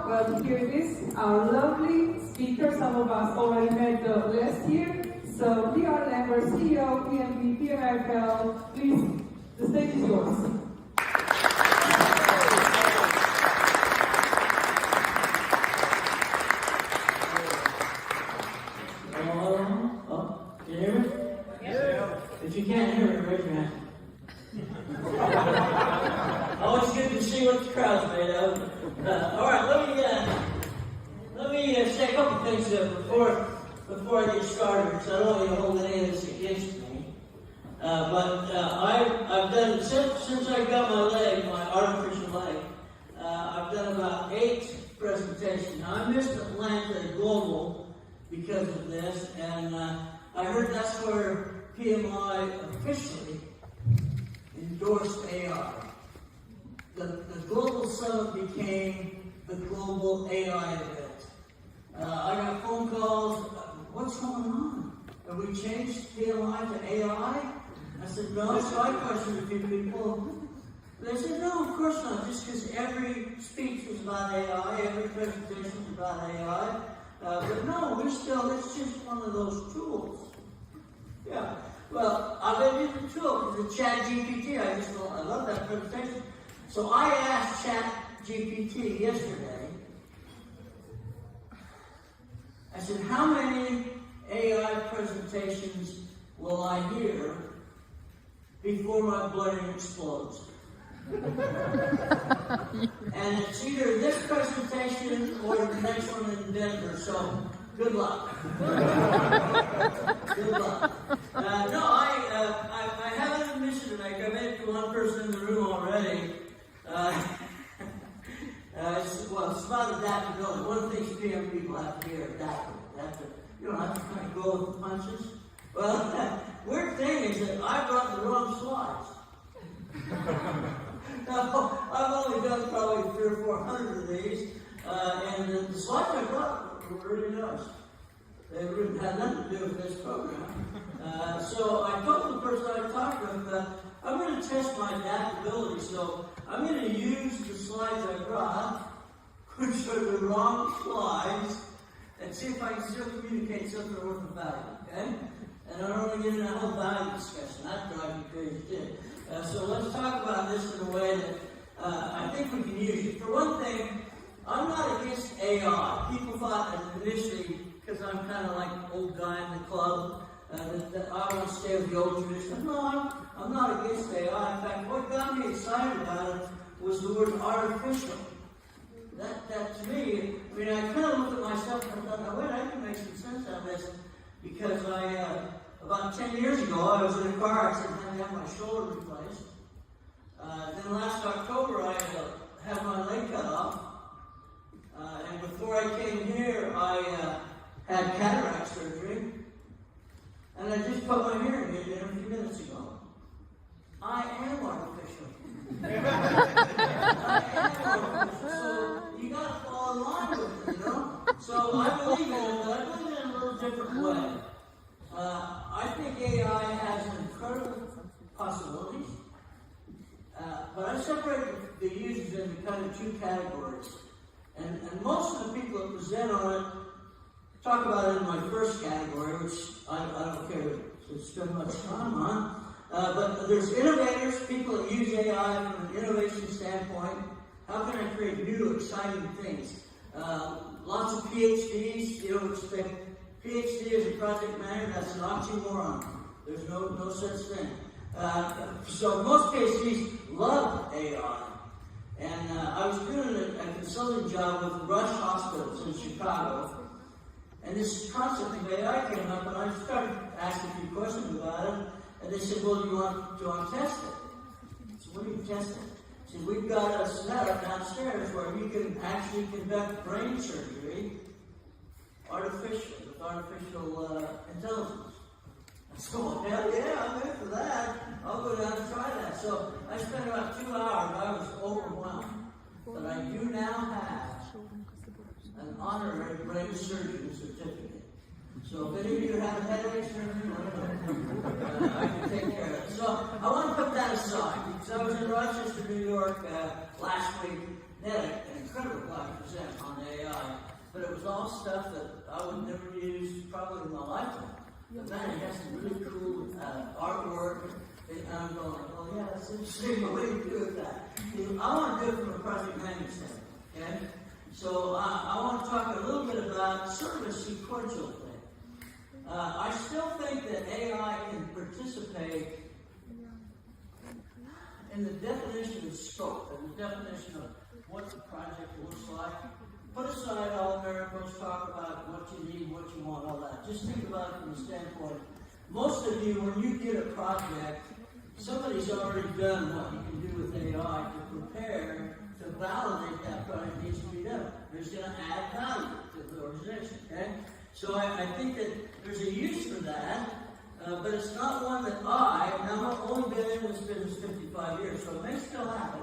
now to hear this. Our lovely speaker, some of us already met last year. So, Dr. Lambert, CEO, PMI Fellow, please, the stage is yours. Can you hear me? Yeah. If you can't hear me, raise your hand. Always good to see what the crowd's made of. All right, let me say a couple things before I get started, because I don't want you to hold any of this against me. But I've done, since I got my artificial leg, I've done about 8 presentations. Now, I missed Atlanta Global because of this, and I heard that's where PMI officially endorsed AI. The Global Summit became the Global AI event. I got phone calls, what's going on? Have we changed PMI to AI? I said, no. So I questioned a few people. They said, no, of course not. Just because every speech was about AI, every presentation was about AI. But no, it's just one of those tools. Yeah. Well, I've been using the tool, the Chat GPT. I love that presentation. So I asked Chat GPT yesterday, I said, how many AI presentations will I hear before my brain explodes? And it's either this presentation or the next one in Denver, so good luck. Good luck. No, I have an admission to make. I made it to one person in the room already. Well, it's about adaptability. One of the things PM people have to hear, adaptable. You don't have to kind of go with the punches. Well, weird thing is that I brought the wrong slides. Now, I've only done probably 300 or 400 of these, and the slides I brought were really nice. They really had nothing to do with this program. So I told the person I talked with, I'm going to test my adaptability, so I'm going to use the slides I brought, which are the wrong slides, and see if I can still communicate something worth of value, okay? And I don't want to get into that whole value discussion. That drives me crazy too. So let's talk about this in a way that I think we can use it. For one thing, I'm not against AI. People thought that initially, because I'm kind of like an old guy in the club, that I want to stay with the old tradition. No, I'm not against AI. In fact, what got me excited about it was the word artificial. That to me, I mean, I kind of looked at myself and I thought, wait, I can make some sense out of this. Because about 10 years ago, I was in a car accident and had my shoulder replaced. Then last October, I had my leg cut off. And before I came here, I had cataract surgery. And I just put my hearing aid in a few minutes ago. I am artificial. I am artificial. So you got to fall in line with it, you know? So I believe in it, but I believe in it in a little different way. I think AI has incredible possibilities, but I separate the users into kind of 2 categories. And most of the people that present on it talk about it in my first category, which I don't care to spend much time on. But there's innovators, people that use AI from an innovation standpoint. How can I create new, exciting things? Lots of PhDs, you know, expect PhD as a project manager, that's an oxymoron. There's no such thing. So most PhDs love AI. And I was doing a consulting job with Rush Hospitals in Chicago. And this concept of AI came up, and I started asking a few questions about it. And they said, well, do you want to test it? So what do you test it? I said, we've got a setup downstairs where you can actually conduct brain surgery with artificial intelligence. I said, well, hell yeah, I'm in for that. I'll go down and try that. So I spent about 2 hours. I was overwhelmed. But I do now have an honorary brain surgeon certificate. So if any of you have headaches or anything, I can take care of it. So I want to put that aside, because I was in Rochester, New York last week. They had an incredible guy present on but it was all stuff that I would never use probably in my lifetime. But man, it has some really cool artwork, and I'm going, oh yeah, that's interesting, but what do you do with that? I want to do it from a project management standpoint, okay? So I want to talk a little bit about sort of a sequential thing. I still think that AI can participate in the definition of scope, and the definition of what the project looks like. Put aside all miracles, talk about what you need, what you want, all that. Just think about it from the standpoint. Most of you, when you get a project, somebody's already done what you can do with AI to prepare to validate that project needs to be done. There's going to add value to the organization, okay? So I think that there's a use for that, but it's not one that now I've only been in this business 55 years, so it may still happen.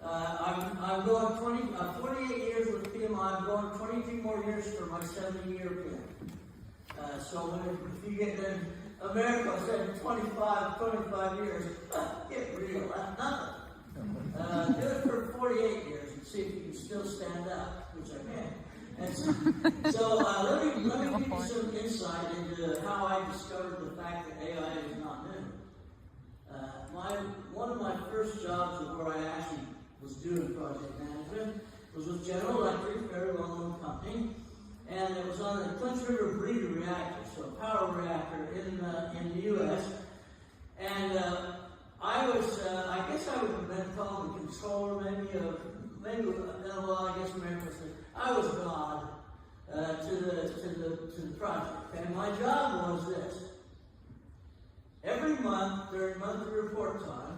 I'm going 48 years with PMI, I'm going 22 more years for my 70-year PMI. So if you get in America, I said 25 years, get real, that's nothing. Do it for 48 years and see if you can still stand up, which I can. And so let me give you some insight into how I discovered the fact that AI is not new. One of my first jobs where I actually was doing project management was with General Electric, a very well-known company, and it was on the Clinch River breeder reactor, so a power reactor in the U.S. And I guess I would have been called the controller, I guess America said, I was God to the project. And my job was this. Every month, during monthly report time,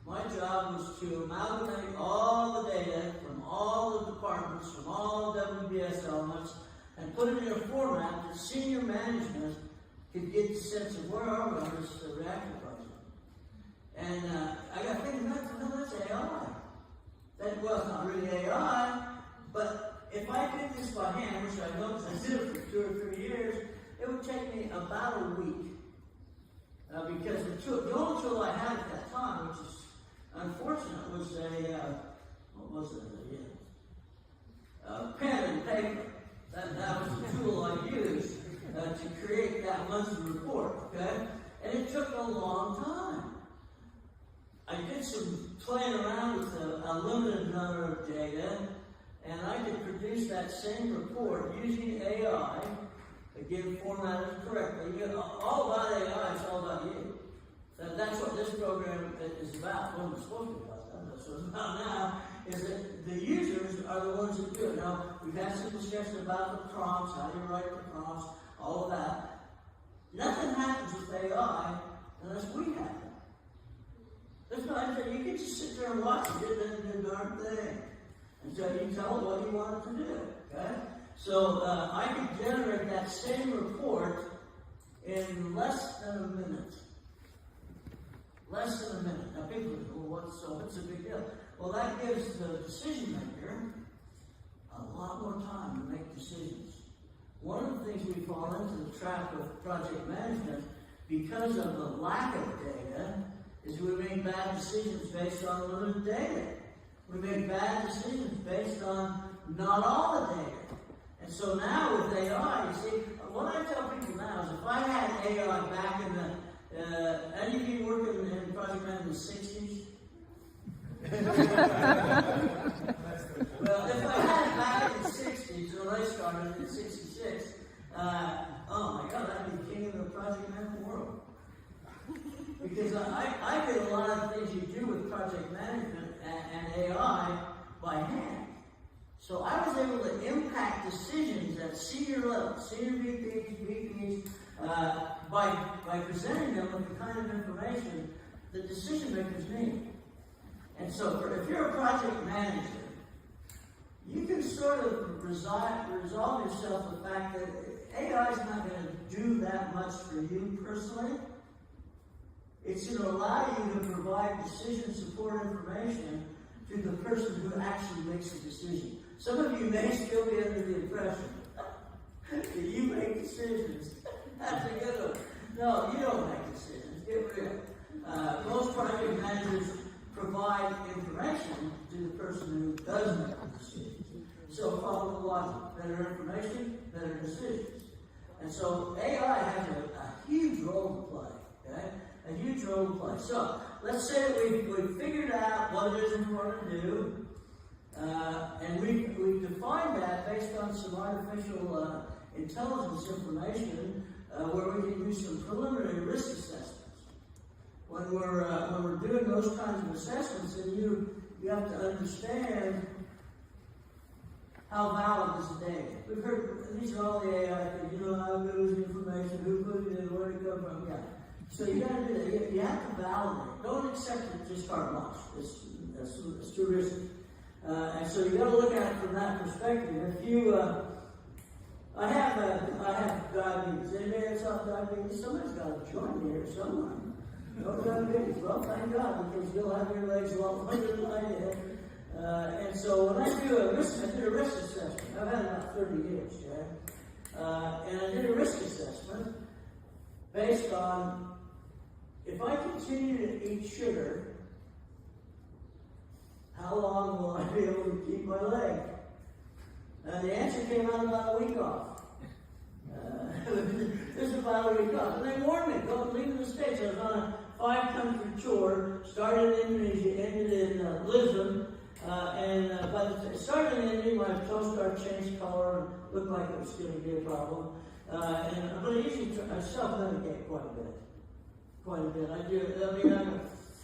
my job was to amalgamate all the data from all the departments, from all WBS elements, and put it in a format that senior management could get the sense of where are we on this reactor project. And I got thinking, no, that's AI. That was not really AI, but if I did this by hand, which I know because I did it for 2 or 3 years, it would take me about a week. Because the only tool I had at that time, which is unfortunate, was a pen and paper. That was the tool I used to create that monthly report, okay? And it took a long time. I did some playing around with a limited number of data, and I could produce that same report using AI, again, formatted correctly. All about AI, it's all about you. That's what this program is about. Well, it's supposed to be about that. That's what it's about now, is that the users are the ones that do it. Now, we've had some discussion about the prompts, how do you write the prompts, all of that. Nothing happens with AI unless we have it. That's not, you can just sit there and watch it, it doesn't do a darn thing. And so you tell it what you want it to do, okay? So I could generate that same report in less than a minute. Less than a minute. Now people go, well, what's a big deal? Well, that gives the decision maker a lot more time to make decisions. One of the things we fall into the trap of project management because of the lack of data is we make bad decisions based on limited data. We make bad decisions based on not all the data. And so now with AI, you see, what I tell people now is if I had AI back in the, any of you working in project management in the 60s? Well, if I had it back in the 60s, when I started in 66, oh my God, I'd be king of the project management world. Because I did a lot of things you do with project management and AI by hand. So I was able to impact decisions at senior level, senior VPs, by presenting them with the kind of information that decision makers need. And so if you're a project manager, you can sort of resolve yourself the fact that AI is not going to do that much for you personally. It's going to allow you to provide decision support information to the person who actually makes the decision. Some of you may still be under the impression that you make decisions. That's a good one. No, you don't make decisions. Get real. Most project managers provide information to the person who does make the decisions. so follow the logic. Better information, better decisions. And so AI has a huge role to play, okay? A huge role to play. So let's say that we've figured out what it is we want to do, and we've defined that based on some artificial intelligence information where we can do some preliminary risk assessments. When we're doing those kinds of assessments, then you have to understand how valid is the data. We've heard these are all the AI things. How good is the information? Who put it in? Where did it come from? Yeah. So you got to do that. You have to validate. Don't accept it just carte blanche. It's too risky. And so you got to look at it from that perspective. If you, I have diabetes. Anybody else have diabetes? Somebody's got to join me here somewhere. No diabetes. Well, thank God, because you'll have your legs a lot longer than I did. And so when I did a risk assessment. I've had it about 30 years, and I did a risk assessment based on if I continue to eat sugar, how long will I be able to keep my leg? And the answer came out about a week off. This is about a week off. And they warned me, don't leave the States. I was on a 5-country tour, started in Indonesia, ended in Lisbon. But it started in India, my toe started changed color and looked like it was going to be a problem. But I self-medicate quite a bit.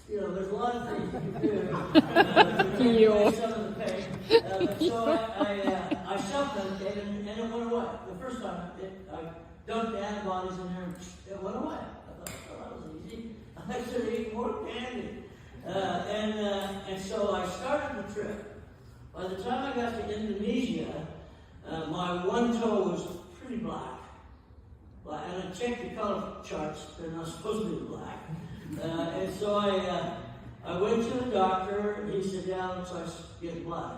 There's a lot of things you can do to some of the pain. So I self-medicate and it went away. The first time I dumped the antibodies in there, it went away. I thought, oh, that was easy. I should eat more candy. And so I started the trip. By the time I got to Indonesia, my one toe was pretty black. And I checked the color charts, they're not supposed to be black. And so I went to the doctor, he said, yeah, it looks like it's getting black.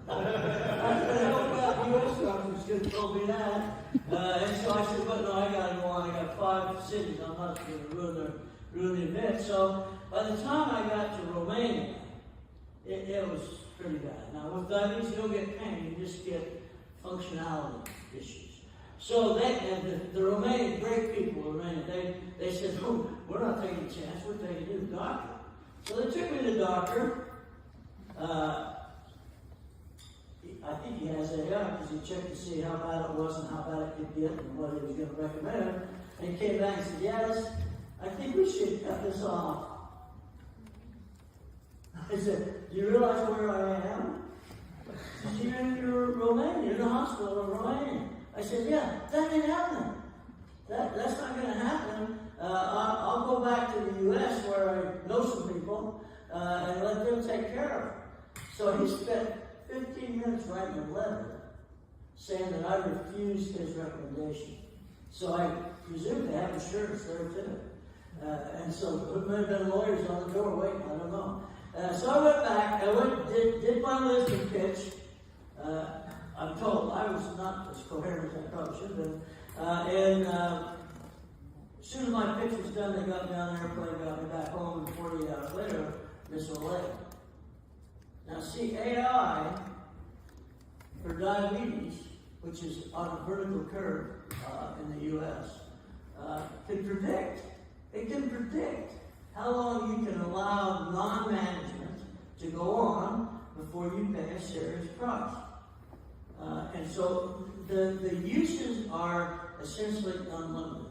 I said, oh God, U.S. doctor's going to tell me that. And so I said, but no, I got to go on, I got 5 cities, I'm not going to ruin the event. So by the time I got to Romania, it was pretty bad. Now with diabetes, you don't get pain, you just get functionality issues. So the Romanian, great people, they said, oh, we're not taking a chance, we're taking you to the doctor. So they took me to the doctor. I think he has AI because he checked to see how bad it was and how bad it could get and what he was going to recommend. And he came back and said, yes, I think we should cut this off. I said, do you realize where I am? He said, you're in Romania, you're in the hospital in Romania. I said, yeah, that ain't happening. That's not going to happen. I'll go back to the U.S. where I know some people and let them take care of it. So he spent 15 minutes writing a letter saying that I refused his recommendation. So I presume they have insurance there too. And so there may have been lawyers on the door waiting, I don't know. So I went back, did my Lisbon pitch. I'm told I was not as coherent as I probably should have been. As soon as my pitch was done, they got me on an airplane, got me back home, and 48 hours later, missed a leg. Now see, AI for diabetes, which is on a vertical curve in the U.S., can predict. It can predict how long you can allow non-management to go on before you pay a serious price. And so the uses are essentially unlimited.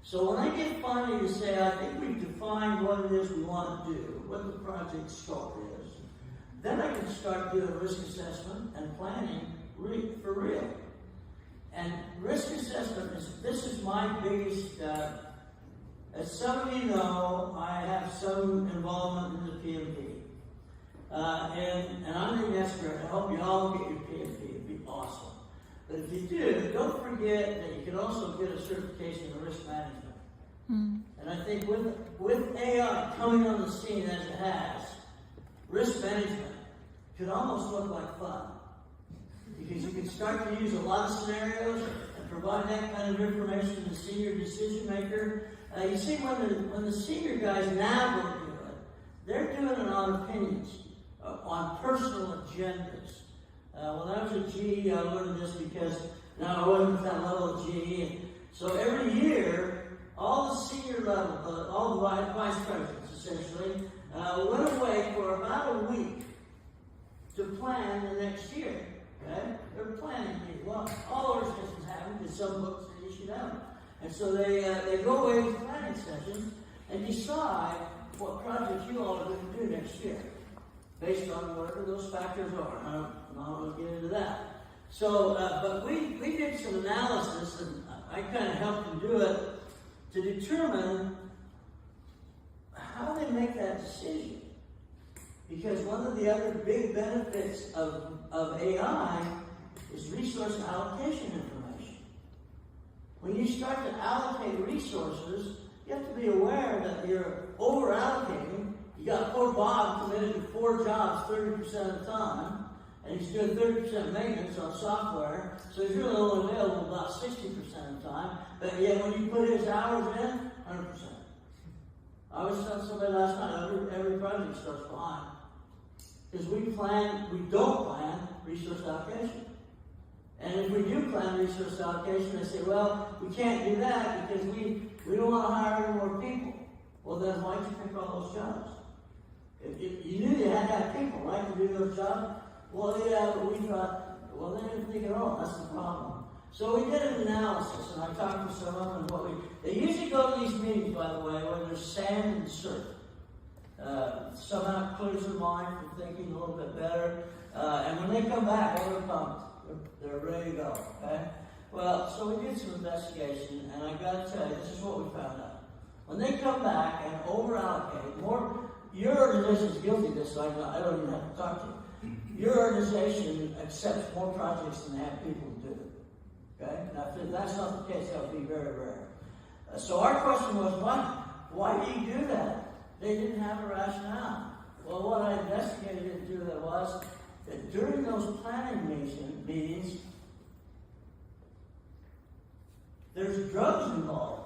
So when I get finally to say, I think we've defined what it is we want to do, what the project scope is, then I can start doing risk assessment and planning for real. And risk assessment this is my biggest, as some of you know, I have some involvement in the PMI. And I'm the expert. I hope you all get your PMI. It'd be awesome. But if you do, don't forget that you can also get a certification in risk management. And I think with AI coming on the scene as it has, risk management could almost look like fun. Because you can start to use a lot of scenarios and provide that kind of information to the senior decision maker. You see, when the senior guys now go do it, they're doing it on opinions, on personal agendas. When I was at GE, I learned this because now I wasn't at that level of GE. So every year, all the senior level, all the vice presidents essentially, went away for about a week to plan the next year. Okay? They were planning things. Well, all organizations have them because some books they issue them. And so they go away to planning sessions and decide what projects you all are going to do next year, based on whatever those factors are. I'm not going to get into that. So, but we did some analysis, and I kind of helped them do it to determine how they make that decision. Because one of the other big benefits of AI is resource allocation information. When you start to allocate resources, you have to be aware that you're over-allocating. You got poor Bob committed to 4 jobs 30% of the time, and he's doing 30% maintenance on software, so he's really only available about 60% of the time. But yet, when you put his hours in, 100%. I was telling somebody last night, every project starts behind. Because we don't plan resource allocation. And if we do plan resource allocation, they say, well, we can't do that because we don't want to hire any more people. Well, then why'd you pick all those jobs? If you knew you had to have people, right, to do those jobs. Well, yeah, but we thought, well, they didn't think at all. That's the problem. So we did an analysis, and I talked to some of them. They usually go to these meetings, by the way, where there's sand and surf. Somehow it clears their mind for thinking a little bit better. And when they come back, they're pumped. They're ready to go. Okay? Well, so we did some investigation, and I got to tell you, this is what we found out. When they come back and over-allocate more, your organization is guilty of this, so I don't even have to talk to you. Your organization accepts more projects than they have people to do it. Okay? Now, if that's not the case, that would be very rare. So our question was, why do you do that? They didn't have a rationale. Well, what I investigated into that was that during those planning meetings, there's drugs involved.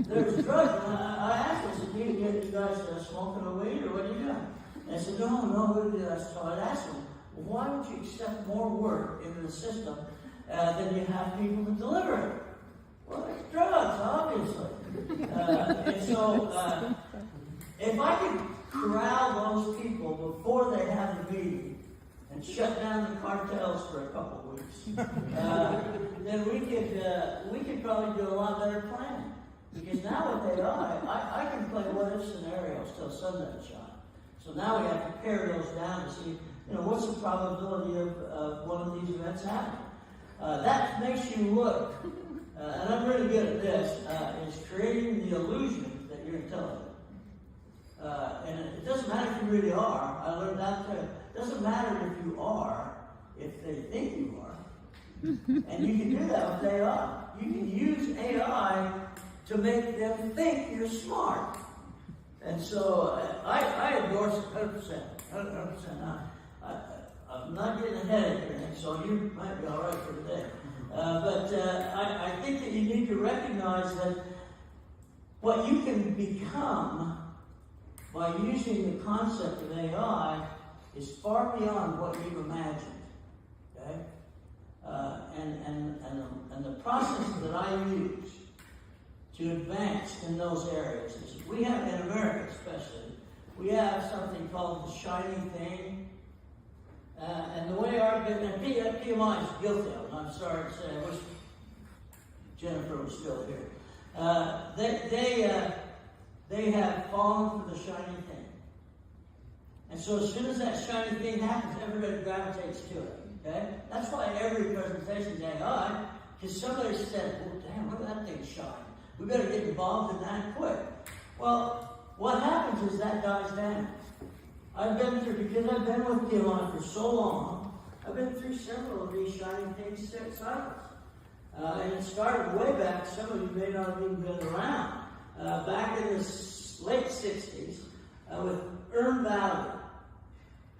There's drugs. And I asked them, I said, do you guys smoking a weed or what are you doing? And they said, no, what did I? So I asked them, well, why would you accept more work into the system than you have people to deliver it? Well, there's drugs, obviously. And so, if I could corral those people before they have the meeting and shut down the cartels for a couple of weeks, then we could probably do a lot better planning. Because now with AI, I can play what-if scenarios till sun doesn't shine. So now we have to pare those down to see, what's the probability of one of these events happening. That makes you look. And I'm really good at this, is creating the illusion that you're intelligent. And it doesn't matter if you really are. I learned that too. It doesn't matter if you are, if they think you are. And you can do that with AI. You can use AI to make them think you're smart. And so I endorse it 100%. 100%. I'm not getting ahead of here, so you might be all right for today. But I think that you need to recognize that what you can become by using the concept of AI is far beyond what you've imagined. Okay? And the process that I use to advance in those areas is we have, in America especially, we have something called the shiny thing. And the way our business, PMI is guilty of it. I'm sorry to say, I wish Jennifer was still here. They have fallen for the shiny thing. And so as soon as that shiny thing happens, everybody gravitates to it. Okay? That's why every presentation is AI, because somebody said, well, damn, look at that thing shine. We better get involved in that quick. Well, what happens is that dies down. Because I've been with PMI for so long, I've been through several of these shining things cycles. And it started way back, some of you may not have even been around, back in the late 60s with earned value.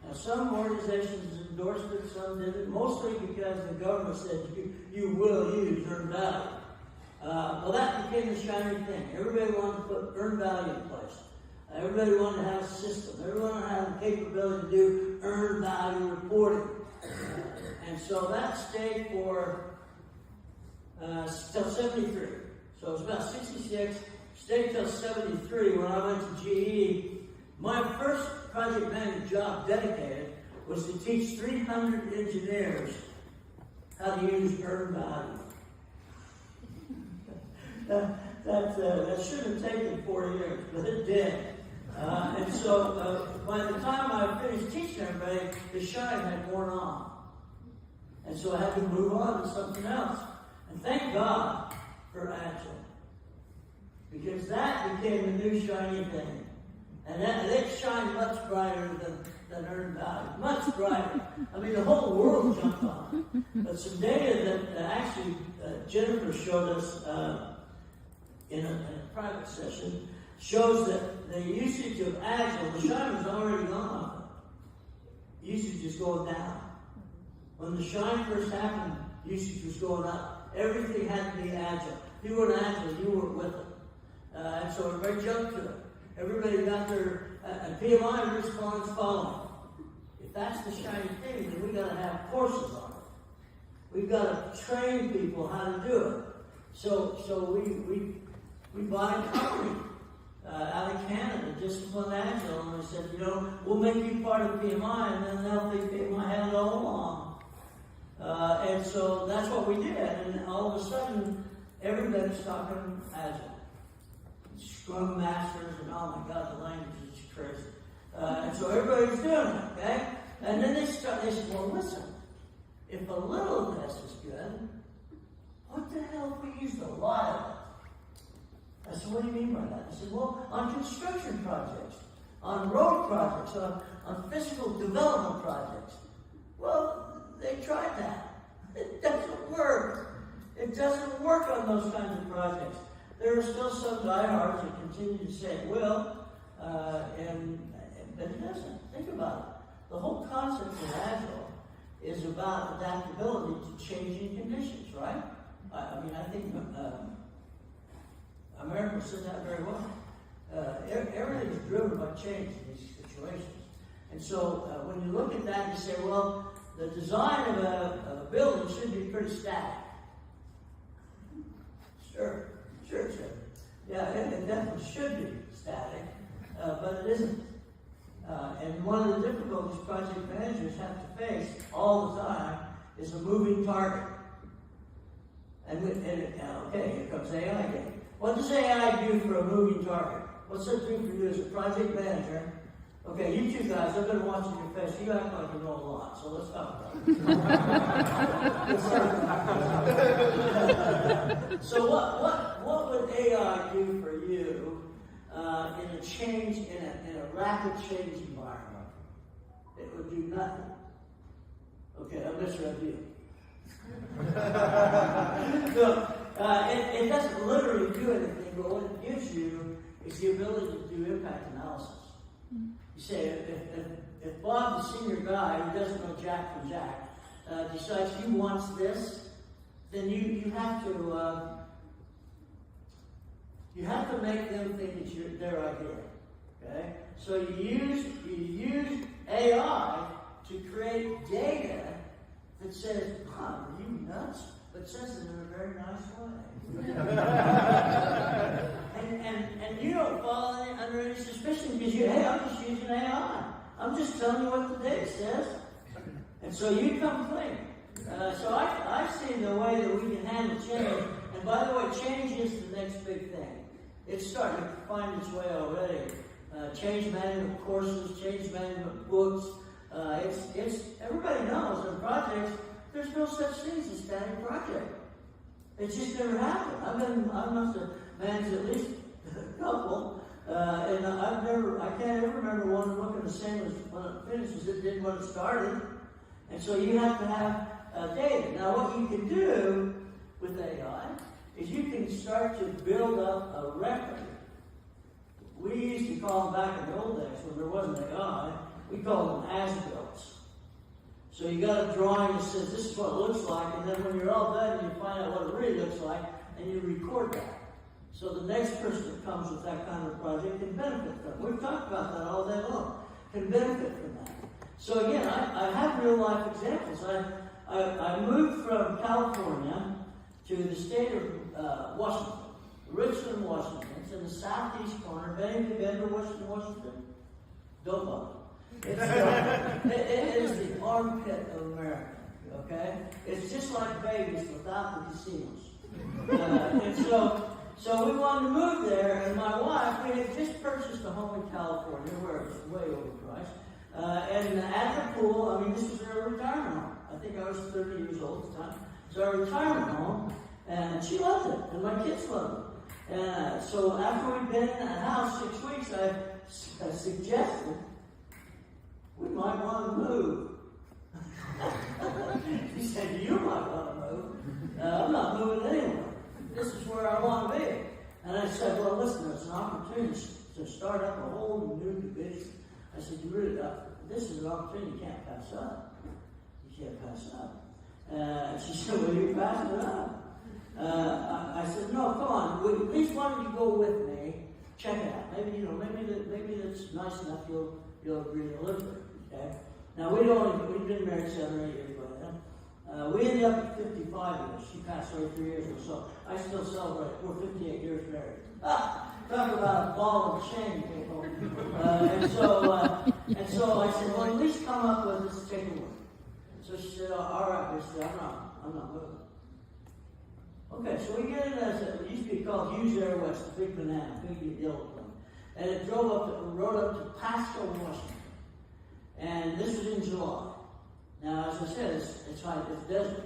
Now, some organizations endorsed it, some didn't, mostly because the government said you will use earned value. Well, that became the shiny thing. Everybody wanted to put earned value in place. Everybody wanted to have a system. Everyone wanted to have the capability to do earned value reporting. And so that stayed for till 73. So it was about 66, stayed till 73 when I went to GE. My first project manager job dedicated was to teach 300 engineers how to use earned value. That should have taken 4 years, but it did. And so by the time I finished teaching everybody, the shine had worn off. And so I had to move on to something else. And thank God for Agile. Because that became the new shiny thing. And that shined much brighter than earned value. Much brighter. I mean, the whole world jumped on it. But some data that actually Jennifer showed us in a private session shows that the usage of Agile, the shine was already gone. Usage is going down. When the shine first happened, usage was going up. Everything had to be Agile. If you weren't Agile, you weren't with it. And so everybody jumped to it. Everybody got their PMI response following. If that's the shiny thing, then we got to have courses on it. We've got to train people how to do it. So we bought a company out of Canada, Disciplined Agile, and they said, we'll make you part of PMI, and then they'll think PMI had it all along. And so that's what we did, and all of a sudden, everybody's talking Agile. Scrum Masters, and oh my God, the language is crazy. And so everybody's doing it, okay? And then they said, well, listen, if a little of this is good, what the hell if we used a lot of it? I said, what do you mean by that? I said, well, on construction projects, on road projects, on physical development projects. Well, they tried that. It doesn't work. It doesn't work on those kinds of projects. There are still some diehards that continue to say it will, but it doesn't. Think about it. The whole concept of Agile is about adaptability to changing conditions, right? I mean, I think America said that very well. Everything is driven by change in these situations. And so when you look at that, you say, well, the design of a building should be pretty static. Sure. Yeah, it definitely should be static, but it isn't. And one of the difficulties project managers have to face all the time is a moving target. Okay, here comes AI again. What does AI do for a moving target? What's it do for you as a project manager? Okay, you two guys, I've been watching your face. You act like you know a lot, so let's talk about it. So what would AI do for you in a rapid change environment? It would do nothing. Okay, I misread you. So, it doesn't literally do anything, but what it gives you is the ability to do impact analysis. You say, if Bob, the senior guy who doesn't know Jack from Jack, decides he wants this, then you have to make them think it's their idea. Okay? So you use AI to create data that says, are you nuts? But says it in a very nice way. and you don't fall under any suspicion because I'm just using AI. I'm just telling you what the data says. And so you come clean. So I see the way that we can handle change. And by the way, change is the next big thing. It's starting to find its way already. Change management courses, change management books. Everybody knows in projects, there's no such thing as a static project. It just never happened. I must have managed at least a couple, and I can't ever remember one looking the same as when it finished as it did when it started. And so you have to have data. Now what you can do with AI is you can start to build up a record. We used to call them back in the old days when there wasn't AI, we called them as-builts. So you got a drawing that says this is what it looks like, and then when you're all done, you find out what it really looks like, and you record that. So the next person that comes with that kind of project can benefit from it. We've talked about that all day long. Can benefit from that. So again, I have real life examples. I moved from California to the state of Washington, Richland, Washington. It's in the southeast corner. Been to Washington, Washington? Don't bother. It is the armpit of America, okay? It's just like Vegas without the casinos. So we wanted to move there, and my wife, we had just purchased a home in California where it was way overpriced. And at the pool, I mean, this was our retirement home. I think I was 30 years old at the time. So our retirement home, and she loved it, and my kids loved it. And so after we'd been in that house 6 weeks, I suggested we might want to move. She said, you might want to move. I'm not moving anywhere. This is where I want to be. And I said, well, listen, it's an opportunity to start up a whole new division. I said, you really, this is an opportunity you can't pass up. You can't pass up. She said, well, you're passing it up. I said, no, come on. At least why don't you go with me? Check it out. Maybe that's nice enough. You'll agree to live there. Okay. Now we'd been married 7 or 8 years by then. We ended up at 55 years. She passed away 3 years ago, so I still celebrate. We're 58 years married. Talk about a ball of shame, people. And so I said, well, at least come up with this, take a look. So she said, all right. I said, I'm not moving. Okay, so we get it as it used to be called Hughes Air West, the big banana, big yellow plane. And it rode up to Pasco, Washington. And this was in July. Now, as I said, it's hot, it's desert.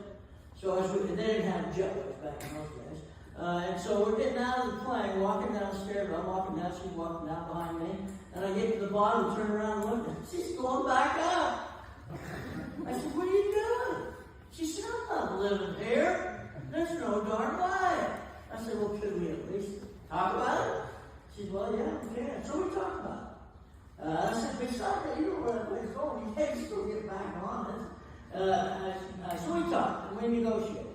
So they didn't have jetways back in those days. And so we're getting out of the plane, walking down the stairs. I'm walking down, she's walking down behind me. And I get to the bottom, turn around and look, and she's going back up. I said, what are you doing? She said, I'm not living here. There's no darn way. I said, well, could we at least talk about it? She said, well, yeah, we can. So we talked about it. I said, besides that, you know where that place is going. You can't still get back on it. So we talked, and we negotiated.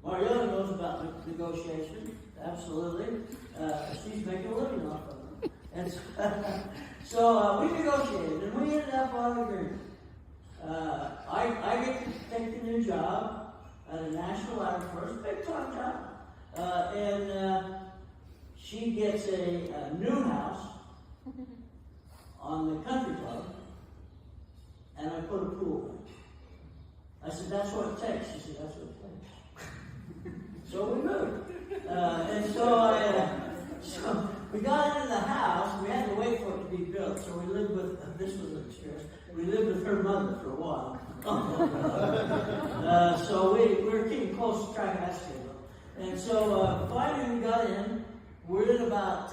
Mariella knows about negotiation. Absolutely. She's making a living off of them. And so we negotiated, and we ended up on an agreement. I get to take the new job at a national laboratory, big time job. And she gets a new house on the country club, and I put a pool in. I said, that's what it takes. She said, that's what it takes. So we moved. And so we got into the house. We had to wait for it to be built. So we lived with, this was an experience, we lived with her mother for a while. So we were keeping close track of that schedule. And so finally we got in. We're in about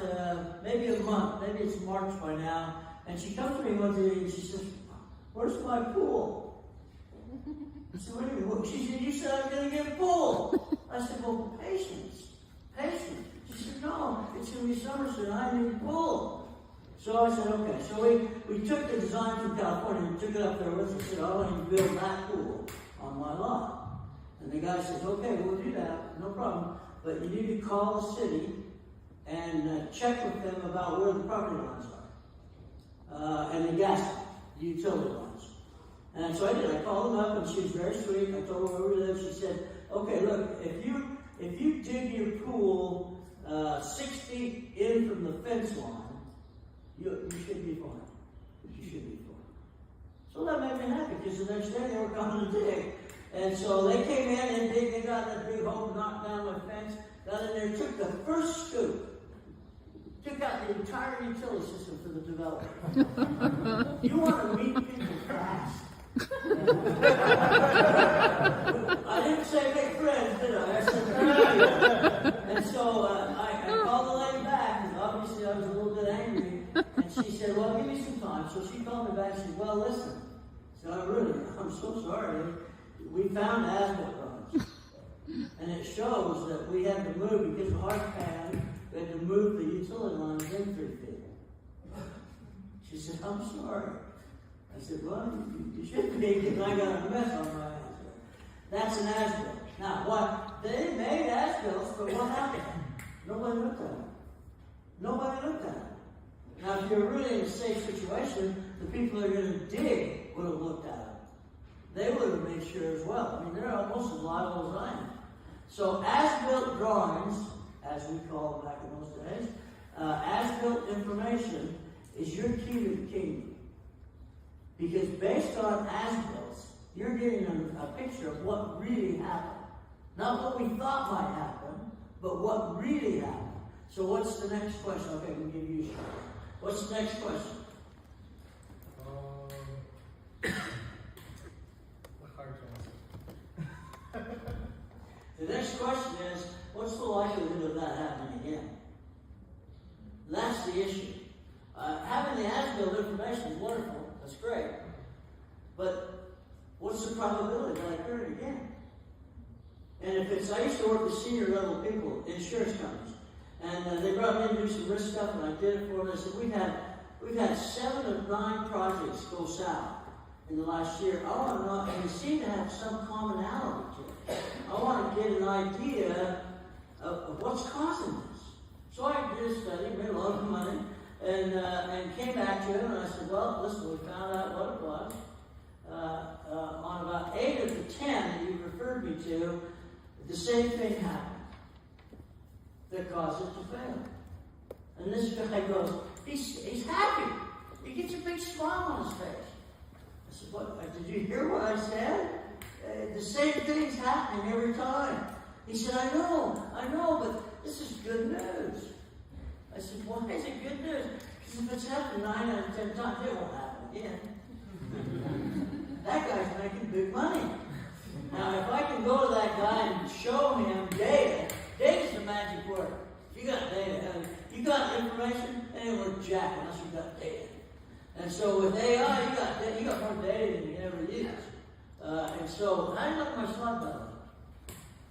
maybe a month, maybe it's March by now, and she comes to me one day and she says, where's my pool? I said, what do you mean? She said, you said I was going to get a pool. I said, well, patience. She said, no, it's going to be summer soon, I need a pool. So I said, okay. So we took the design from California and took it up there with us and said, I want you to build that pool on my lot. And the guy says, okay, we'll do that, no problem, but you need to call the city and check with them about where the property lines are. And the gas lines, the utility lines. And so I did. I called them up and she was very sweet. I told her where we live. She said, okay, look, if you dig your pool 6 feet in from the fence line, you should be fine. You should be fine. So that made me happy because the next day they were coming to dig. And so they came in and they got that big hole, knocked down my fence, got in there, took the first scoop, took out the entire utility system for the developer. You want to meet people fast. I didn't say make friends, did I? I said, friends. And so I called the lady back, and obviously I was a little bit angry. And she said, well, give me some time. So she called me back and she said, well, listen. So I'm so sorry. We found asphalt runs. And it shows that we had to move because of our pan. We had to move the utility lines in 3 feet. She said, I'm sorry. I said, well, you should be, because I got a mess on my hands. That's an asphalt. Now, what? They made asphalts, but what happened? Nobody looked at it. Nobody looked at it. Now, if you're really in a safe situation, the people that are going to dig would have looked at them. They would have made sure as well. I mean, they're almost as liable as I am. So as-built drawings, as we call them back in those days, as-built information is your key to the kingdom. Because based on as-builts, you're getting a picture of what really happened. Not what we thought might happen, but what really happened. So what's the next question? Okay, we'll give you a shot. What's the next question? The next question is, what's the likelihood of that happening again? That's the issue. Having the as-built information is wonderful. That's great. But what's the probability of that occurring again? And if it's, I used to work with senior level people, insurance companies, and they brought me in to do some risk stuff, and I did it for them. They said, we've had 7 of 9 projects go south in the last year. I want to know, and they seem to have some commonality to it. I want to get an idea of what's causing this. So I did a study, made a lot of money, and came back to him, and I said, well, listen, we found out what it was. On about 8 of the 10 that you referred me to, the same thing happened that caused it to fail. And this guy goes, he's happy. He gets a big smile on his face. I said, what? Did you hear what I said? The same thing's happening every time. He said, I know, but this is good news. I said, why is it good news? Because if it's happened 9 out of 10 times, it won't happen again. That guy's making big money. Now, if I can go to that guy and show him data, data's the magic word. If you got data, you got information, it ain't worth jack unless you got data. And so with AI, you got more data than you can ever use. And so I look at my slide, by the way.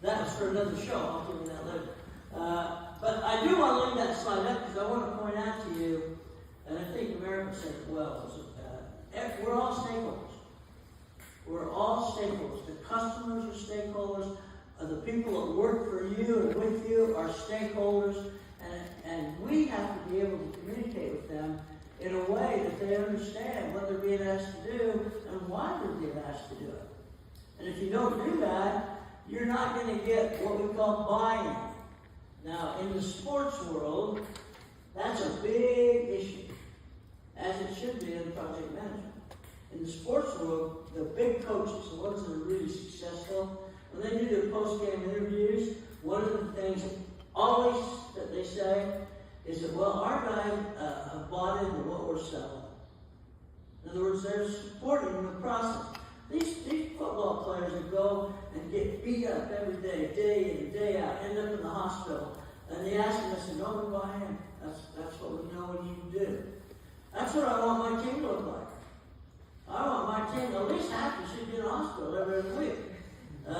That was for another show. I'll tell you that later. But I do want to leave that slide up because I want to point out to you, and I think America said it well, we're all stakeholders. We're all stakeholders. The customers are stakeholders. The people that work for you and with you are stakeholders. And we have to be able to communicate with them in a way that they understand what they're being asked to do and why they're being asked to do it. And if you don't do that, you're not going to get what we call buy-in. Now, in the sports world, that's a big issue, as it should be in project management. In the sports world, the big coaches, the ones that are really successful, when they do their post-game interviews, one of the things always that they say is that, well, our guys have bought into what we're selling. In other words, they're supporting the process. These football players that go and get beat up every day, day in and day out, end up in the hospital, and they ask them, I said, no, we buy in. That's what we know we need to do. That's what I want my team to look like. I want my team, at least half of them should be in the hospital every week. You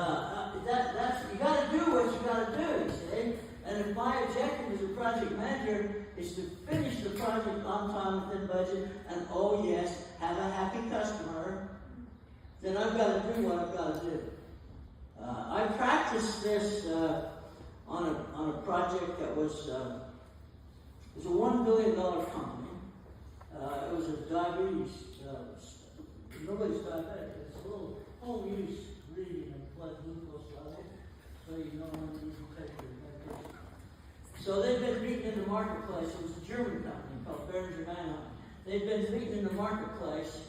got to do what you got to do, you see. And if my objective as a project manager is to finish the project on time within budget, and oh yes, have a happy customer, then I've got to do what I've got to do. I practiced this on a project that was a $1 billion company. It was a diabetes. Nobody's diabetic. It's a little home use reading and blood glucose level, so you know when you can take your medication. So they've been beaten in the marketplace. It was a German company called Ljubljana. They've been beaten in the marketplace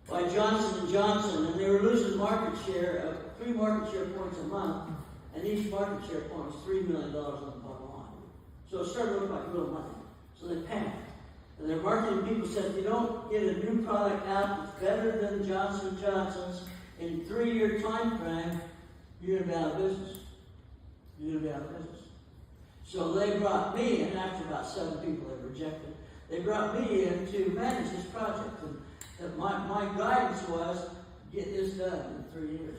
by Johnson & Johnson, and they were losing market share of 3 market share points a month, and each market share point is $3 million on the bottom line. So it started to look like real money. So they panicked. And their marketing people said, if you don't get a new product out that's better than Johnson & Johnson's in 3-year time frame, you're going to be out of business. You're going to be out of business. So they brought me in, after about 7 people had rejected, they brought me in to manage this project. And my guidance was, get this done in 3 years.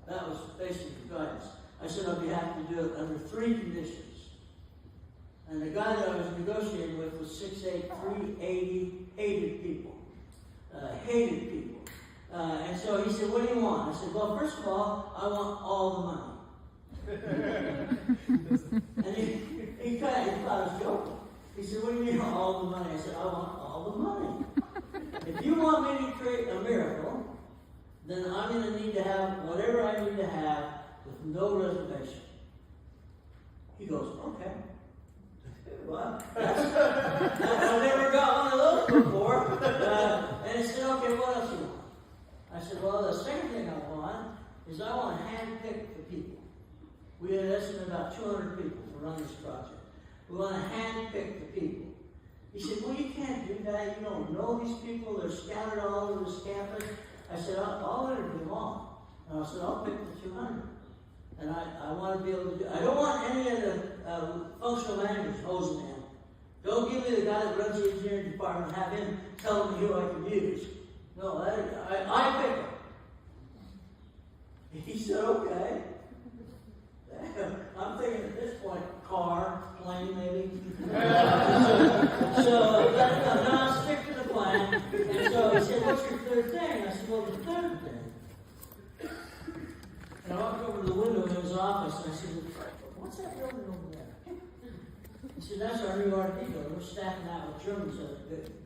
That was basically the guidance. I said I'd be happy to do it under 3 conditions. And the guy that I was negotiating with was 6'8", 380, hated people. Hated people. And so he said, what do you want? I said, well, first of all, I want all the money. And he thought I was joking. He said, what do you mean all the money? I said, I want all the money. if you want me to create a miracle, then I'm going to need to have whatever I need to have with no reservation. He goes, okay. Well, I've never got one of those before. And he said, okay, what else do you want? I said, well, the second thing I want is I want to handpick the people. We had estimated about 200 people to run this project. We want to handpick the people. He said, well, you can't do that. You don't know these people. They're scattered all over this campus. I said, I'll interview them all. And I said, I'll pick the 200. And I want to be able to do, I don't want any of the functional managers hosing in. Don't give me the guy that runs the engineering department and have him tell me who I can use. No, I pick him. He said, okay. I'm thinking at this point, car, plane maybe. So no, I'll stick to the plan. And so he said, what's your third thing? I said, well, the third thing. And I walked over to the window in his office and I said, what's that building over there? He said, that's our new RD building. We're staffing out with Germans.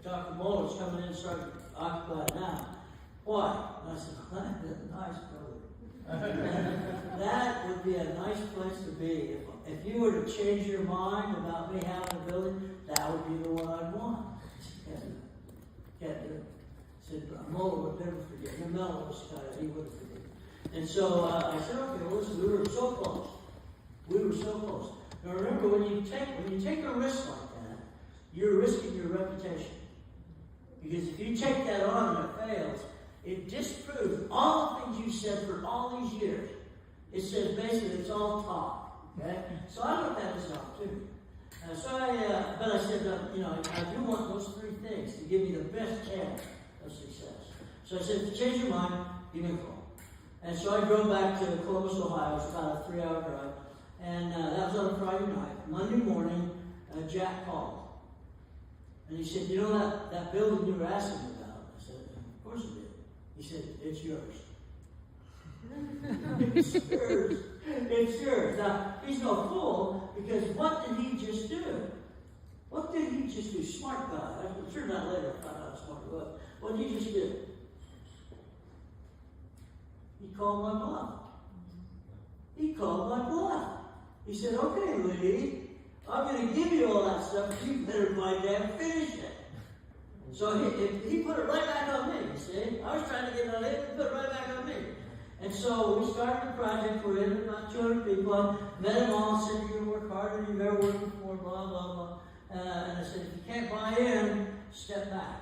Dr. Muller's coming in and starting to occupy it now. Why? And I said, well, that's a nice building. That would be a nice place to be. If you were to change your mind about me having a building, that would be the one I'd want. Can't do it. I said, Muller would never forget. And Mel was he wouldn't forget. And so I said, okay, well, listen, we were so close. We were so close. Now remember, when you take a risk like that, you're risking your reputation. Because if you take that on and it fails, it disproves all the things you said for all these years. It says basically it's all talk. Okay? So I looked at this as an opportunity. But I said, I do want those three things to give me the best chance of success. So I said, if you change your mind, give me a call. And so I drove back to Columbus, Ohio. It was about a 3-hour drive. And that was on a Friday night. Monday morning, Jack called. And he said, you know that building you were asking me about? I said, of course he did. He said, it's yours. It's yours. It's yours. Now, he's no fool, because what did he just do? What did he just do? Smart guy. I'm sure not later I found out how smart he was. What did he just do? He called my bluff. He called my bluff. He said, okay, Lee, I'm going to give you all that stuff, but you better by damn finish it. So he put it right back on me, you see. I was trying to get it on him, he put it right back on me. And so we started the project. We're in about 200 people. I met them all, said, you're going to work harder than you've ever worked before, blah, blah, blah. And I said, if you can't buy in, step back.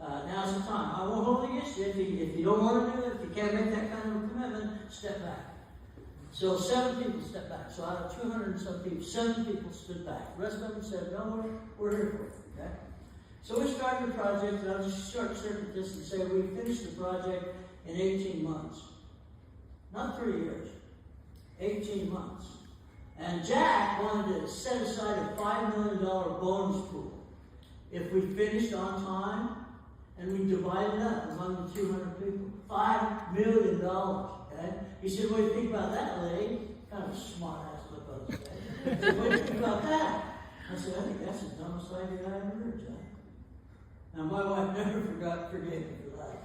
Now's the time. I won't hold it against you. If you don't want to do it, if you can't make that kind of a commitment, step back. So 7 people stepped back. So out of 200 and some people, 7 people stood back. The rest of them said, no, we're here for it. Okay? So we started the project, and I'll just start at this and say we finished the project in 18 months. Not 3 years. 18 months. And Jack wanted to set aside a $5 million bonus pool if we finished on time and we divided up among the 200 people. $5 million. Okay? He said, what do you think about that, Lee? Kind of a smart ass look on his face. He said, what do you think about that? I said, I think that's the dumbest idea I ever heard, Jack. Now, my wife never forgave me for that.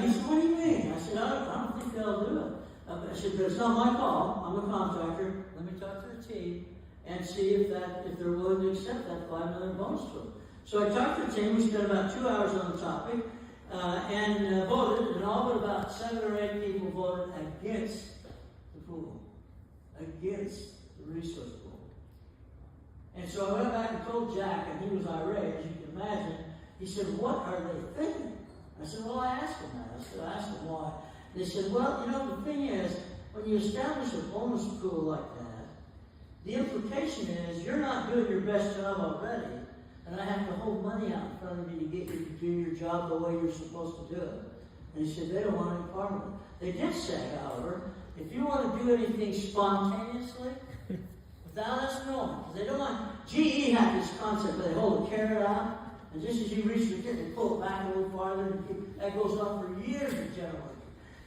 He said, what do you mean? I said, I don't think they'll do it. I said, but it's not my call. I'm a contractor. Let me talk to the team and see if they're willing to accept that $5 million bonus pool. So I talked to the team. We spent about 2 hours on the topic and voted, and all but about 7 or 8 people voted against the pool, against the resource pool. And so I went back and told Jack, and he was irate, as you can imagine. He said, what are they thinking? I said, well, I asked them that. I asked them why. They said, well, the thing is, when you establish a bonus pool like that, the implication is you're not doing your best job already, and I have to hold money out in front of you to get you to do your job the way you're supposed to do it. And he said, they don't want any part of it. They did say, however, if you want to do anything spontaneously, without us knowing, because they don't want, GE had this concept where they hold a carrot out, and just as you reach the tip, they pull it back a little farther, and that goes on for years generally.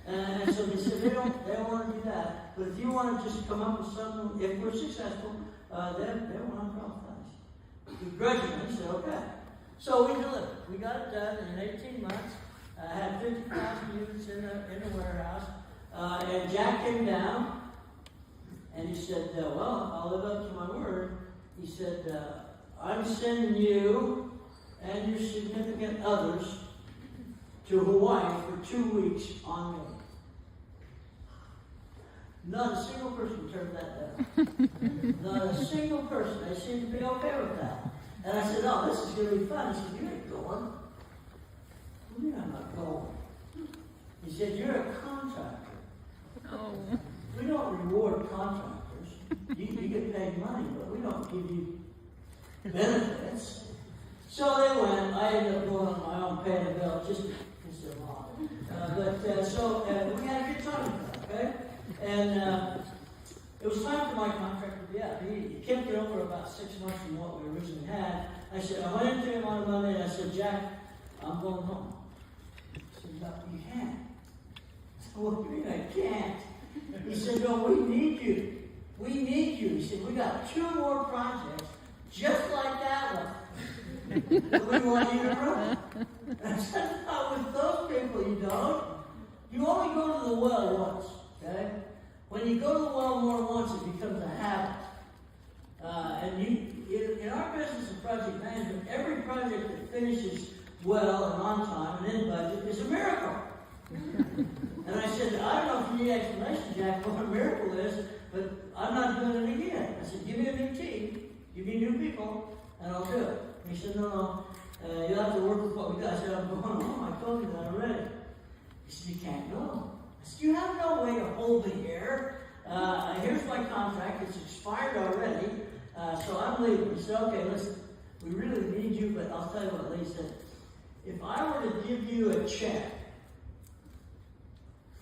And so they said they don't want to do that. But if you want to just come up with something, if we're successful, they don't have a problem with that. We grudgingly said, okay. So we delivered. We got it done in 18 months. Had 50,000 units in the warehouse. And Jack came down, and he said, well, I'll live up to my word. He said, I'm sending you and your significant others to Hawaii for 2 weeks on me. Not a single person turned that down. Not a single person. They seemed to be okay with that. And I said, oh, this is going to be fun. He said, you ain't going. What do you mean I'm not going? He said, you're a contractor. Oh. We don't reward contractors. You get paid money, but we don't give you benefits. So they went. I ended up going on my own paying a bill just to piss them off. So we had a good time with that, okay? And it was time for my contract to be up. He kept it over about 6 months from what we originally had. I said, I went into him on a Monday and I said, Jack, I'm going home. He said, no, you can't. I said, what do you mean I can't? He said, no, we need you. We need you. He said, we got 2 more projects just like that one. We want you to run. I said, no, with those people you don't. You only go to the well once, okay? When you go to the well more than once, it becomes a habit. In our business of project management, every project that finishes well and on time and in budget is a miracle. And I said, I don't know if you need explanation, Jack, what a miracle is, but I'm not doing it again. I said, give me a new team, give me new people, and I'll do it. And he said, no, you'll have to work with what we got. I said, I'm going home. I told you that already. He said, you can't go. I said, you have no way to hold me here. Here's my contract. It's expired already, so I'm leaving. He said, okay, listen, we really need you, but I'll tell you what Lee said. If I were to give you a check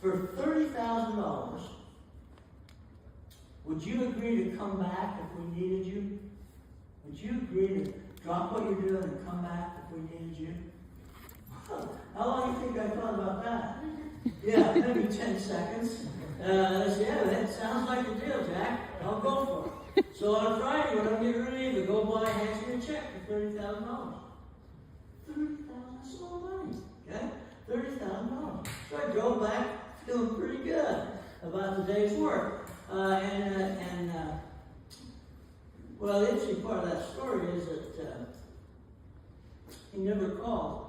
for $30,000, would you agree to come back if we needed you? Would you agree to drop what you're doing and come back if we needed you? How long do you think I thought about that? Yeah, maybe 10 seconds. I said, yeah, that sounds like a deal, Jack. I'll go for it. So on Friday, when I'm getting ready to go by, hands me a check for $30,000. $30,000, that's a lot of money, okay? $30,000. So I drove back feeling pretty good about the day's work. Well, the interesting part of that story is that he never called.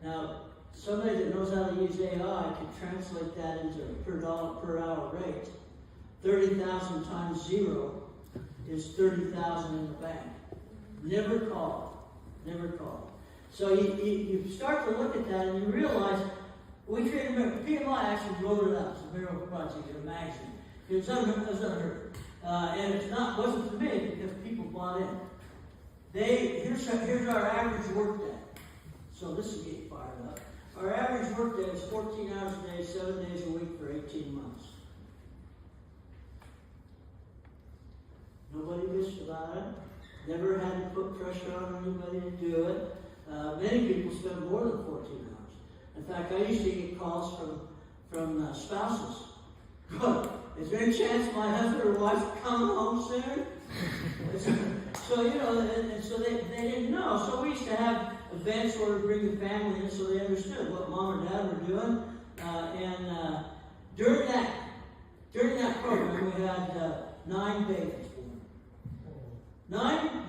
Now, somebody that knows how to use AI can translate that into a per hour rate. 30,000 times 0 is 30,000 in the bank. Never called. Never called. So you start to look at that and you realize we created a PMI actually wrote it up. It's a miracle project in a magazine. It was unheard. And it wasn't for me because people bought in. Here's our average work day. So this will get you fired up. Our average work day is 14 hours a day, 7 days a week for 18 months. Nobody bitched about it. Never had to put pressure on anybody to do it. Many people spend more than 14 hours. In fact, I used to get calls from spouses. Good. Is there any chance my husband or wife coming home soon? So, and so they didn't know. So we used to have events where we bring the family in so they understood what mom or dad were doing. During that program, we had 9 babies born.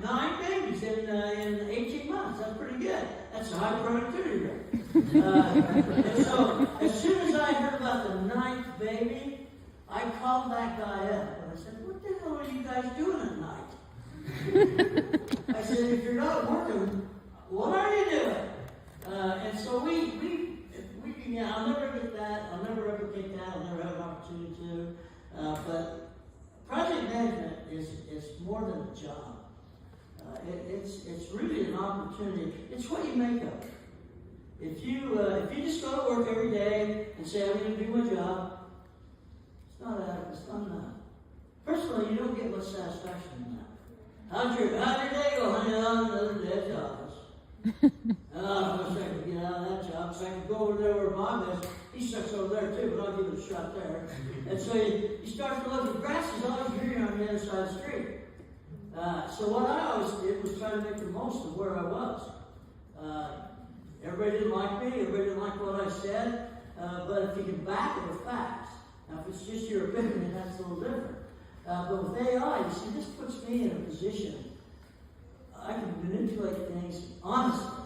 Nine babies in 18 months. That's pretty good. That's a high productivity rate. And so as soon as I heard about the 9th baby, I called that guy up and I said, what the hell are you guys doing at night? I said, if you're not working, what are you doing? And so we I'll never get that, I'll never replicate that, I'll never have an opportunity to. But project management is more than a job. It's really an opportunity. It's what you make of it. If you just go to work every day and say, I'm going to do my job, it's not enough. Personally, you don't get much satisfaction in that. How'd your day go, honey? Another day at the office. I wish I could get out of that job so I could go over there where Bob is. He sucks over there too, but I'll give it a shot there. And so you start to look, the grass is always greener on the other side of the street. So what I always did was try to make the most of where I was. Everybody didn't like me, everybody didn't like what I said, but if you can back it with facts, now if it's just your opinion, that's a little different. But with AI, you see, this puts me in a position, I can manipulate things honestly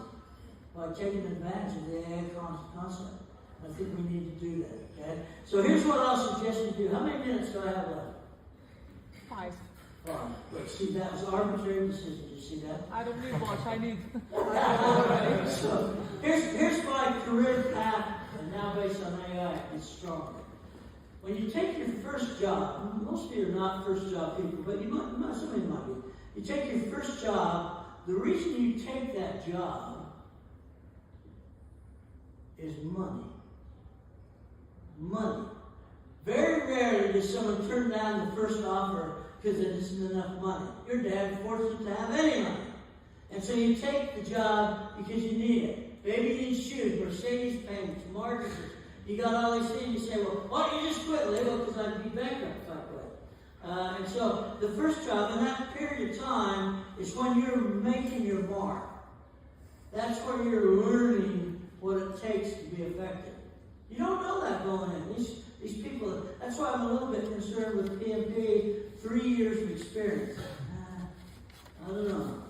by taking advantage of the AI concept. I think we need to do that, okay? So here's what I'll suggest you do. How many minutes do I have left? 5. Look, see, that was an arbitrary decision. You see that? I don't need much, I need. So here's my career path, and now based on AI, it's stronger. When you take your first job, most of you are not first job people, but you might, some of you might be. You take your first job, the reason you take that job is money. Money. Very rarely does someone turn down the first offer because there isn't enough money. Your dad forced you to have any money. And so you take the job because you need it. Baby needs shoes, Mercedes payments, mortgages. You got all these things. You say, well, why don't you just quit, Leo? Because I'd be bankrupt if I quit. And so the first job, in that period of time, is when you're making your mark. That's where you're learning what it takes to be effective. You don't know that going in. These people, that's why I'm a little bit concerned with PMP, 3 years of experience. I don't know.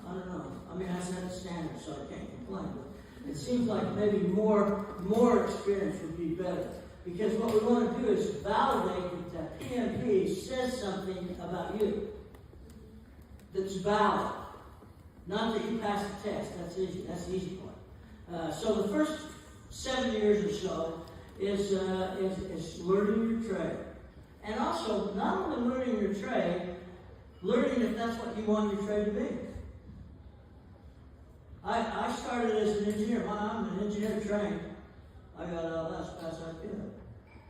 I mean, I set a standard, so I can't complain. But it seems like maybe more experience would be better. Because what we want to do is validate that PMP says something about you that's valid. Not that you pass the test. That's easy. That's the easy part. So the first 7 years or so is learning your trade. And also, not only learning your trade, learning if that's what you want your trade to be. I started as an engineer. I'm an engineer trained. I got out as fast as I could.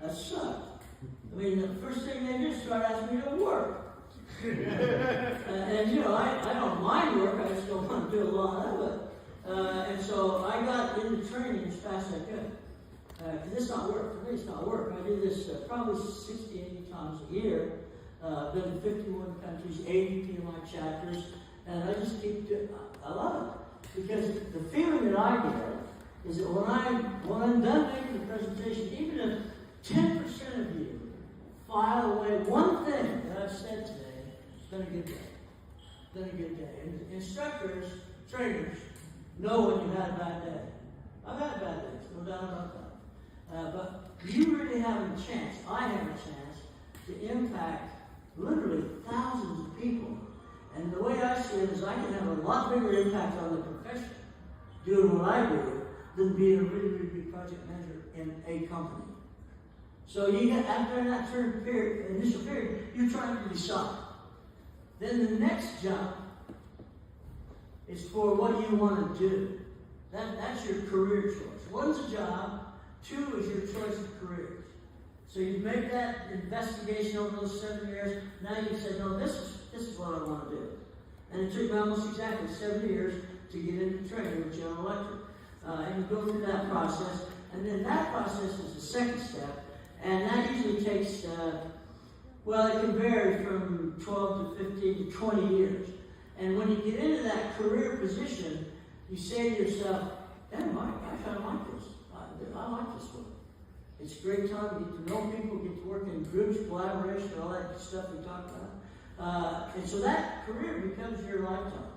That sucked. I mean, the first thing they did is start asking me to work. and you know, I don't mind work, I just don't want to do a lot of it. And so I got into training as fast as I could. Because it's not work. For me, it's not work. I do this probably 60, 80 times a year. Been in 51 countries, 80 PMI chapters, and I just keep doing it. I love it. Because the feeling that I get is that when I'm done making the presentation, even if 10% of you file away one thing that I've said today, it's been a good day. It's been a good day. And instructors, trainers, know when you had a bad day. I've had bad days, no doubt about that. But you really have a chance, I have a chance, to impact literally thousands of people. And the way I see it is I can have a lot bigger impact on the profession doing what I do than being a really, really big project manager in a company. So you get, after that initial period, you're trying to decide. Then the next jump is for what you want to do. That's your career choice. One's a job, 2 is your choice of careers. So you make that investigation over those 7 years. Now you say, no, this is what I want to do. And it took me almost exactly 7 years to get into training with General Electric. And you go through that process. And then that process is the second step. And that usually takes, well, it can vary from 12 to 15 to 20 years. And when you get into that career position, you say to yourself, damn, I kind of like this. I like this one. It's a great time to get to know people, get to work in groups, collaboration, all that stuff we talked about. And so that career becomes your lifetime.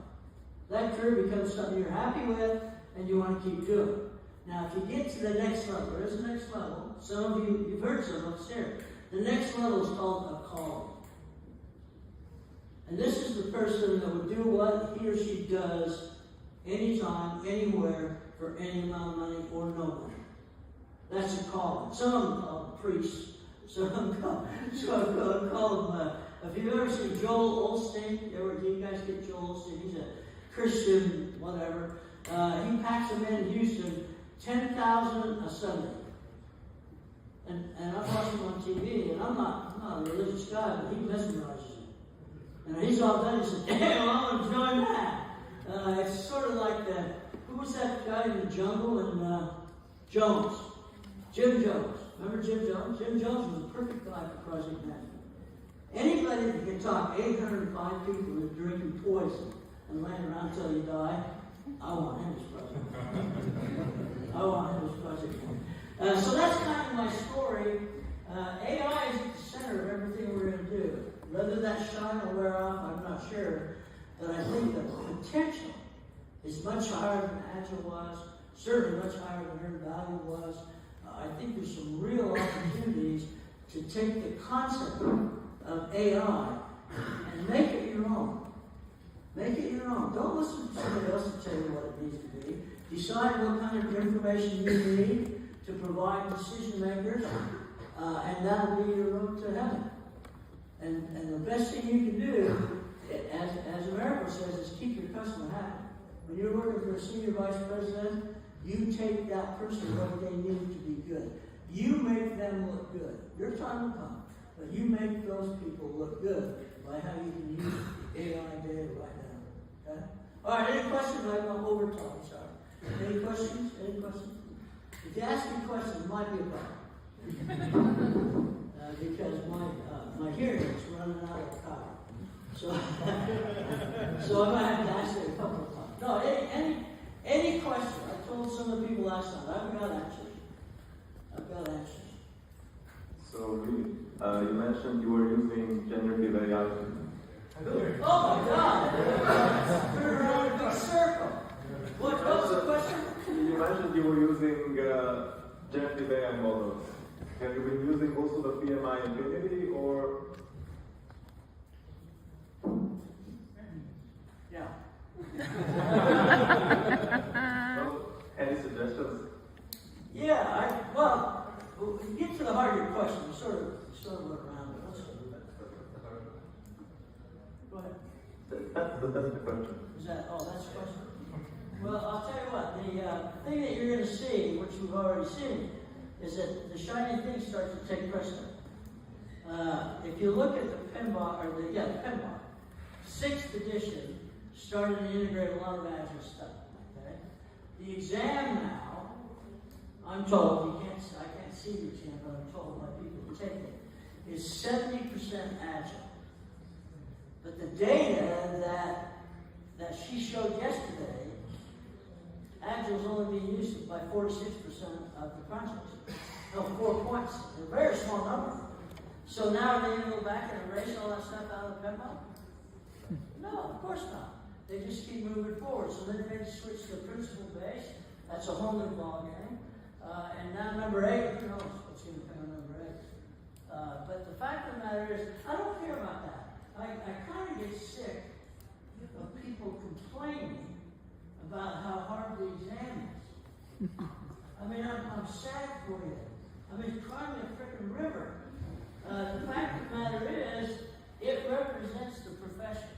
That career becomes something you're happy with and you want to keep doing. Now, if you get to the next level, there is a next level. Some of you, you've heard some upstairs. The next level is called a calling. And this is the person that would do what he or she does anytime, anywhere, for any amount of money or no money. That's a calling. Some of them call them priests. Some of them call them, have you ever seen Joel Osteen? Do you guys get Joel Osteen? He's a Christian, whatever. He packs them in Houston, 10,000 a Sunday. And I've watched him on TV, and I'm not a religious guy, but he mesmerizes me. And he's all done, he said, damn, I want to join that. It's sort of like who was that guy in the jungle? And Jones. Jim Jones. Remember Jim Jones? Jim Jones was a perfect guy for project management. Anybody that can talk 805 people that are drinking poison and laying around until you die, I want him as president. I want him as president. So that's kind of my story. AI is at the center of everything we're going to do. Whether that shine will wear off, I'm not sure. But I think the potential is much higher than Agile was, certainly much higher than earned value was. I think there's some real opportunities to take the concept of AI and make it your own. Make it your own. Don't listen to somebody else to tell you what it needs to be. Decide what kind of information you need to provide decision makers, and that'll be your road to heaven. And the best thing you can do, as America says, is keep your customer happy. When you're working for a senior vice president, you take that person what they need to be good. You make them look good. Your time will come, but you make those people look good by how you can use AI data right now. Okay? All right, any questions? I'm going to overtalk, sorry. Any questions? Any questions? If you ask me questions, it might be a problem. Because my hearing is running out of power. So, so I'm going to have to ask it a couple of times. No, any question? I told some of the people last time, I've got answers. I've got answers. So, you mentioned you were using generative AI. Oh my God! We're around a big circle. What was the question? You mentioned you were using generative AI models. Have you been using also the PMI Infinity or? Yeah. No? Any suggestions? Yeah, well, get to the heart of your question. You sort of went around it. Let's go. Go ahead. That's the question. Is that, that's the question? Well, I'll tell you what, the thing that you're going to see, which you've already seen, is that the shiny thing starts to take precedent. If you look at the PMI, the PMI, 6th edition started to integrate a lot of Agile stuff. Okay? The exam now, I'm told, I can't see the exam, but I'm told by people who take it, is 70% Agile. But the data that she showed yesterday, Agile is only being used by 46% of the projects. No, 4 points. A very small number. So now are they going to go back and erase all that stuff out of the PMI? No, of course not. They just keep moving forward. So then they switch to principle base. That's a whole new ballgame. And now number 8, who knows what's going to come in number 8. But the fact of the matter is, I don't care about that. I kind of get sick of people complaining about how hard the exam is. I mean, I'm sad for you. I mean, cry me a frickin' river. The fact of the matter is, it represents the profession,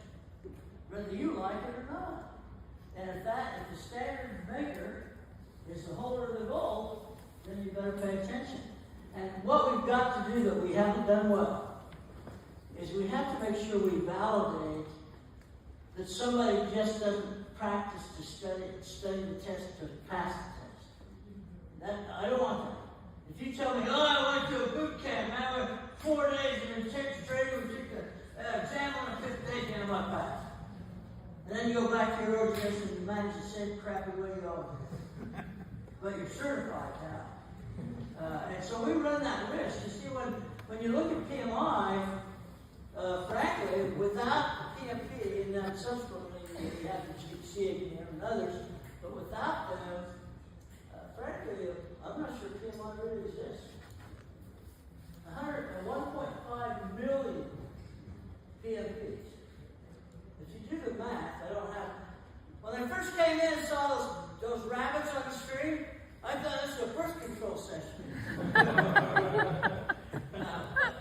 whether you like it or not. And if the standard maker is the holder of the gold, then you better pay attention. And what we've got to do that we haven't done well is we have to make sure we validate that somebody just doesn't practice to study the test to pass the test. I don't want that. If you tell me, I went to a boot camp, I went 4 days of intense training, we took the exam on the 5th day, and I'm not passed. And then you go back to your organization and manage the same crappy way you always did. But you're certified now. And so we run that risk. You see, when you look at PMI, frankly, without PMP, and then subsequently you have to CAPM and others, but without them, frankly, I'm not sure PMI really exists. 1.5 million PMPs. If you do the math, I don't have. When I first came in and saw those rabbits on the screen, I thought this was a birth control session.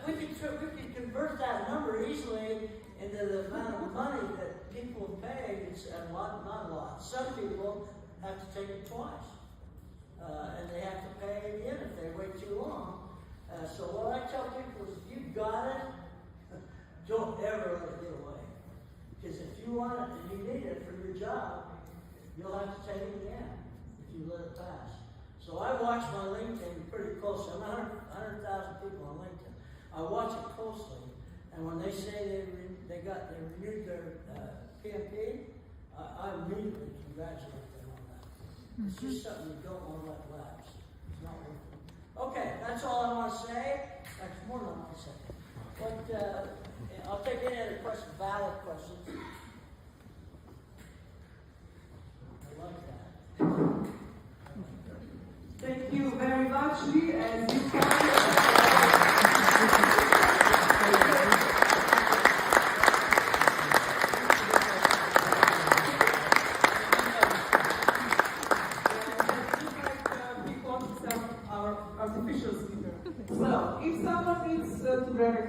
We can convert that number easily into the amount of money that people pay. It's a lot, not a lot. Some people have to take it twice. And they have to pay again if they wait too long. So what I tell people is, if you've got it, don't ever let it get away. Because if you want it and you need it for your job, you'll have to take it again if you let it pass. So I watch my LinkedIn pretty closely. I'm 100,000 people on LinkedIn. I watch it closely, And when they say they renewed their PMP, I immediately congratulate them on that. It's just something you don't want to let lapse. It's not worth it. Okay, that's all I want to say. That's more than I want to say. But I'll take any other questions, valid questions. I like that. Thank you very much, Lee, and you artificial speaker. So, if someone needs to grab a